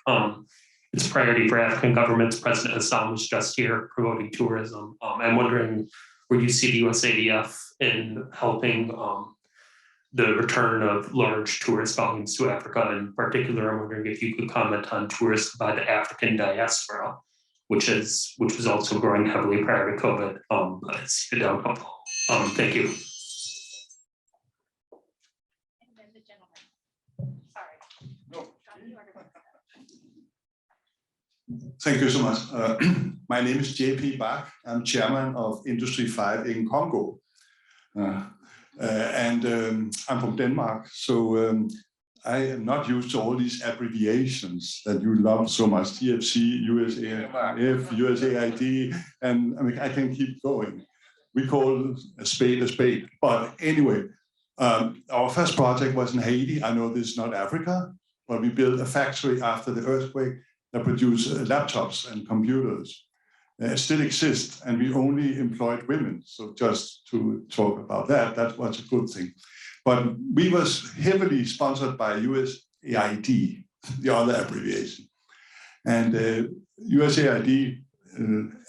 It's a priority for African governments. President Hassan was just here promoting tourism. I'm wondering where you see the USADF in helping the return of large tourist volumes to Africa. In particular, I'm wondering if you could comment on tourism by the African diaspora, which was also growing heavily prior to COVID, but it's down a couple. Thank you. And then the gentleman. Sorry. No. Thank you so much. My name is JP Bach. I'm chairman of Industry 5 in Congo. And I'm from Denmark, so I am not used to all these abbreviations that you love so much, TFC, USAID, USAID, and I mean, I can keep going. we call a spade. But anyway, our first project was in Haiti. I know this is not Africa, but we built a factory after the earthquake that produced laptops and computers. It still exists, and we only employed women. So just to talk about that, that was a good thing. But we was heavily sponsored by USAID, the other abbreviation. And USAID,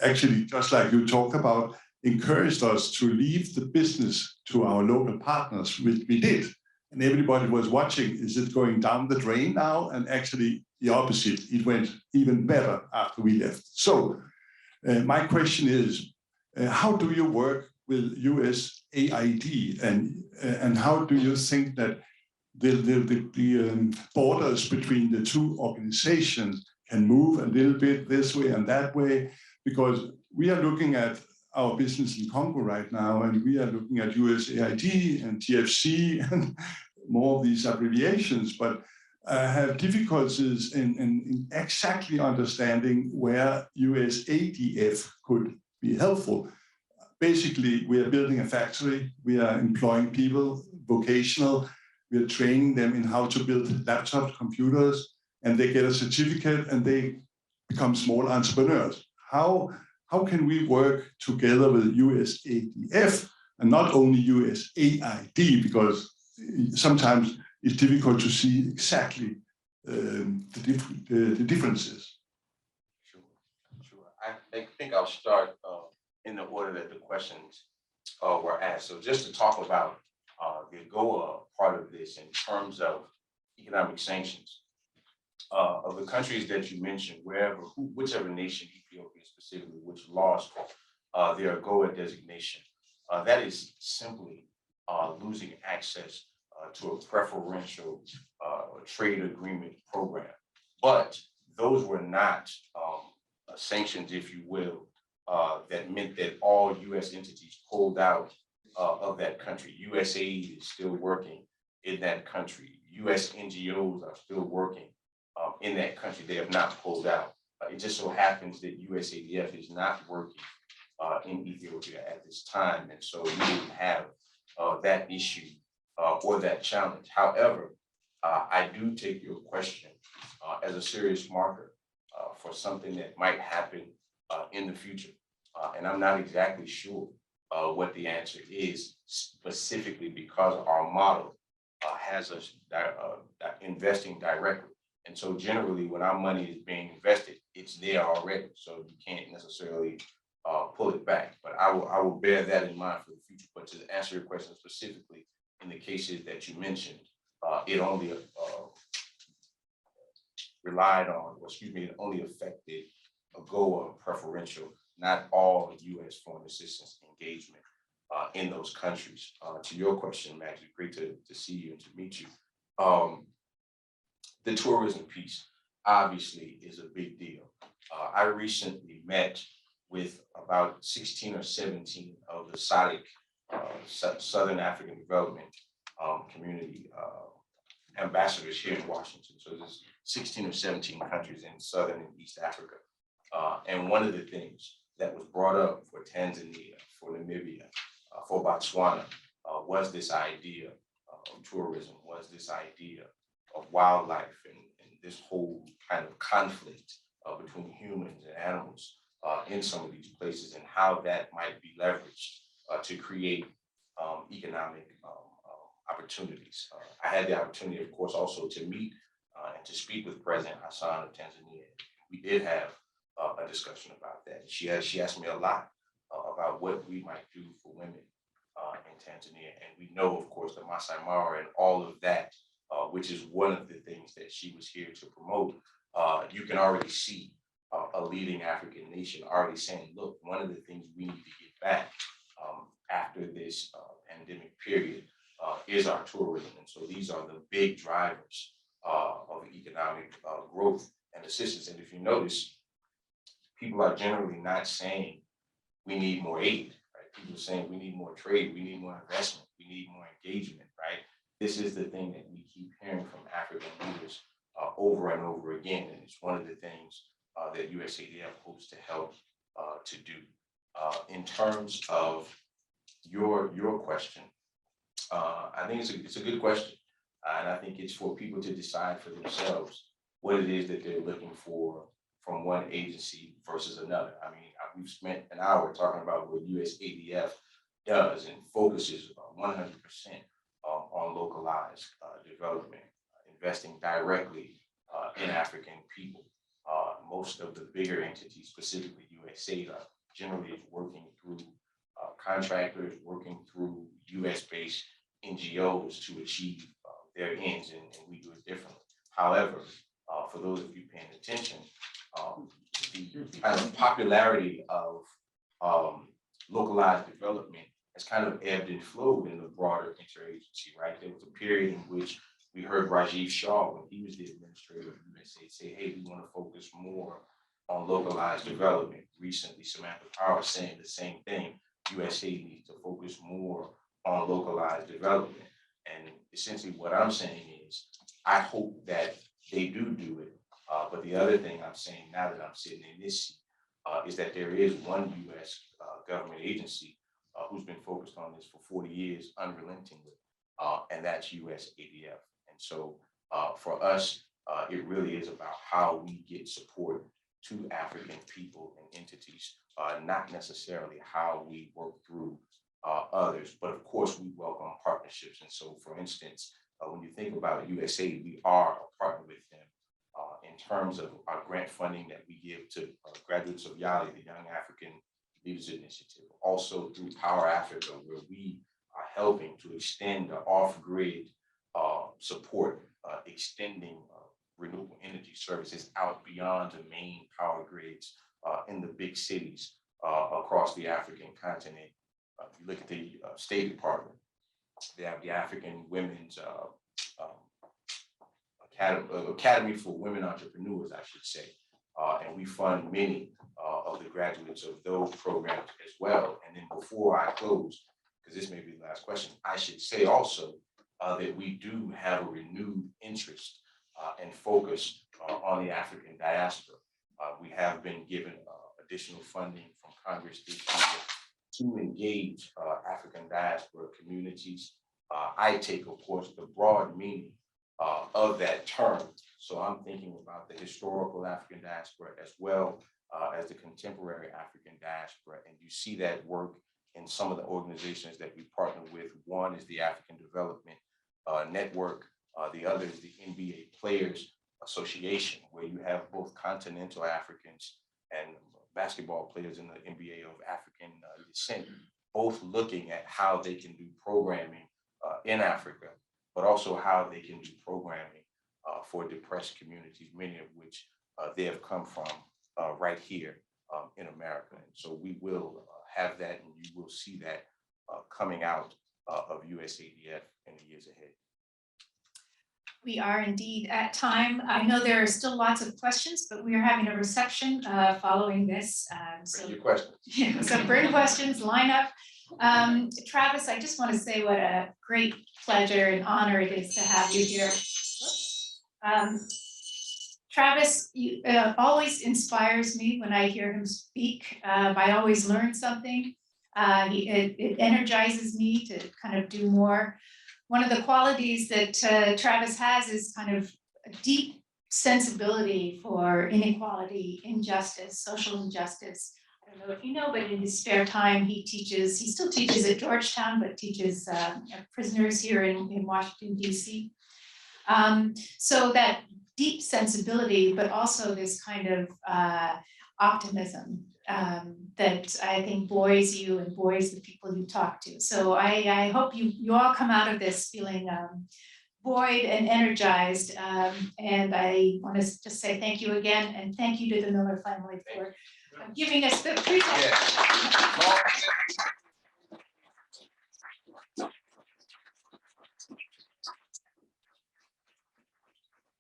actually, just like you talk about, encouraged us to leave the business to our local partners, which we did. And everybody was watching, is it going down the drain now? And actually the opposite, it went even better after we left. So my question is, how do you work with USAID, and how do you think that the borders between the two organizations can move a little bit this way and that way? Because we are looking at our business in Congo right now, and we are looking at USAID and TFC and more of these abbreviations, but have difficulties in exactly understanding where USADF could be helpful. Basically, we are building a factory, we are employing people, vocational, we are training them in how to build laptops, computers, and they get a certificate and they become small entrepreneurs. How can we work together with USADF and not only USAID, because sometimes it's difficult to see exactly the differences. Sure. I think I'll start in the order that the questions were asked. So just to talk about the AGOA part of this in terms of economic sanctions. Of the countries that you mentioned, whichever nation, Ethiopia specifically, which lost their AGOA designation, that is simply losing access to a preferential trade agreement program. But those were not sanctions, if you will, that meant that all US entities pulled out of that country. USAID is still working in that country. US NGOs are still working in that country. They have not pulled out. It just so happens that USADF is not working in Ethiopia at this time. And so we didn't have that issue or that challenge. However, I do take your question as a serious marker for something that might happen in the future. And I'm not exactly sure what the answer is, specifically because our model has us investing directly. And so generally when our money is being invested, it's there already. So you can't necessarily pull it back. But I will bear that in mind for the future. But to answer your question specifically, in the cases that you mentioned, it only relied on, it only affected AGOA preferential, not all US foreign assistance engagement in those countries. To your question, Max, it's great to see you and to meet you. The tourism piece obviously is a big deal. I recently met with about 16 or 17 of the SADC, Southern African Development Community ambassadors here in Washington. So there's 16 or 17 countries in Southern and East Africa. And one of the things that was brought up for Tanzania, for Namibia, for Botswana, was this idea of tourism, was this idea of wildlife and this whole kind of conflict between humans and animals in some of these places, and how that might be leveraged to create economic opportunities. I had the opportunity, of course, also to meet and to speak with President Hassan of Tanzania. We did have a discussion about that. She asked me a lot about what we might do for women in Tanzania. And we know, of course, the Masai Mara and all of that, which is one of the things that she was here to promote. You can already see a leading African nation already saying, look, one of the things we need to get back after this pandemic period is our tourism. And so these are the big drivers of economic growth and assistance. And if you notice, people are generally not saying we need more aid, right? People are saying we need more trade, we need more investment, we need more engagement, right? This is the thing that we keep hearing from African leaders over and over again. And it's one of the things that USADF hopes to help to do. In terms of your question, I think it's a good question. And I think it's for people to decide for themselves what it is that they're looking for from one agency versus another. I mean, we've spent an hour talking about what USADF does and focuses 100% on localized development, investing directly in African people. Most of the bigger entities, specifically USAID, generally is working through contractors, working through US-based NGOs to achieve their ends, and we do it differently. However, for those of you paying attention, the kind of popularity of localized development has kind of ebbed and flowed in the broader interagency, right? There was a period in which we heard Rajiv Shah, when he was the administrator of USAID, say, hey, we want to focus more on localized development. Recently, Samantha Power saying the same thing. USAID needs to focus more on localized development. And essentially what I'm saying is, I hope that they do it. But the other thing I'm saying now that I'm sitting in this seat is that there is one US government agency who's been focused on this for 40 years unrelentingly, and that's USADF. And so for us, it really is about how we get support to African people and entities, not necessarily how we work through others, but of course we welcome partnerships. And so for instance, when you think about USAID, we are a partner with them in terms of our grant funding that we give to graduates of YALI, the Young African Leaders Initiative, also through Power Africa, where we are helping to extend the off-grid support, extending renewable energy services out beyond the main power grids in the big cities across the African continent. If you look at the State Department, they have the African Women's Academy for Women Entrepreneurs, I should say. And we fund many of the graduates of those programs as well. And then before I close, because this may be the last question, I should say also that we do have a renewed interest and focus on the African diaspora. We have been given additional funding from Congress this year to engage African diaspora communities. I take, of course, the broad meaning of that term. So I'm thinking about the historical African diaspora as well as the contemporary African diaspora. And you see that work in some of the organizations that we partner with. One is the African Development Network. The other is the NBA Players Association, where you have both continental Africans and basketball players in the NBA of African descent, both looking at how they can do programming in Africa, but also how they can do programming for depressed communities, many of which they have come from right here in America. And so we will have that, and you will see that coming out of USADF in the years ahead. We are indeed at time. I know there are still lots of questions, but we are having a reception following this. So your questions. Yeah, so bring questions, line up. Travis, I just want to say what a great pleasure and honor it is to have you here. Travis, you always inspires me when I hear him speak. I always learn something. It energizes me to kind of do more. One of the qualities that Travis has is kind of a deep sensibility for inequality, injustice, social injustice. I don't know if you know, but in his spare time, he still teaches at Georgetown, but teaches prisoners here in Washington, DC. So that deep sensibility, but also this kind of optimism that I think buoys you and buoys the people you talk to. So I hope you all come out of this feeling buoyed and energized. And I want to just say thank you again, and thank you to the Miller family for giving us the presentation. Yeah.